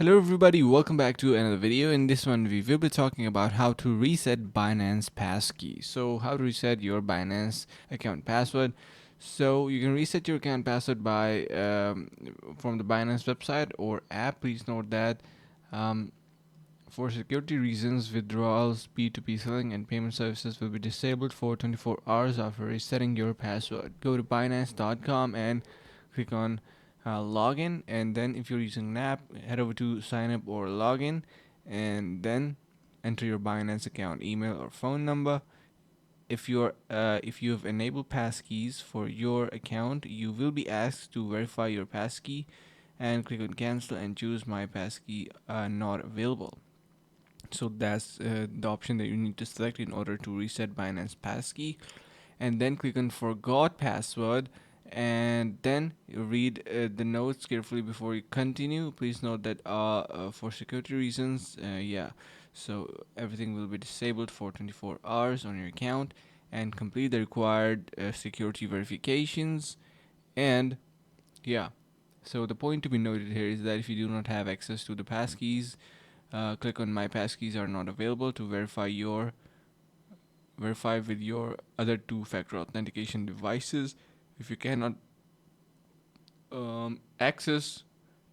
Hello everybody, welcome back to another video. In this one we will be talking about how to reset Binance Passkey. So how to reset your Binance account password. So you can reset your account password by from the Binance website or app. Please note that um, for security reasons, withdrawals, P2P selling and payment services will be disabled for 24 hours after resetting your password. Go to Binance.com and click on login, and then if you're using an app, head over to sign up or login, and then enter your Binance account email or phone number. If you have enabled passkeys for your account, you will be asked to verify your passkey and click on cancel and choose my passkey not available. So that's the option that you need to select in order to reset Binance Passkey, and then click on forgot password, and then you read the notes carefully before you continue. Please note that for security reasons, so everything will be disabled for 24 hours on your account, and complete the required security verifications. And yeah, so the point to be noted here is that if you do not have access to the passkeys, click on my passkeys are not available to verify with your other two-factor authentication devices. If you cannot access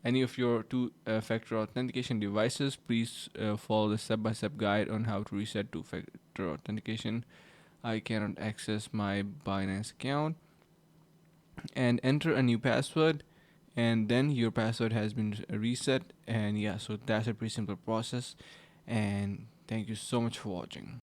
any of your two-factor authentication devices, please follow the step-by-step guide on how to reset two-factor authentication. I cannot access my Binance account, and enter a new password, and then your password has been reset. And yeah, so that's a pretty simple process, and thank you so much for watching.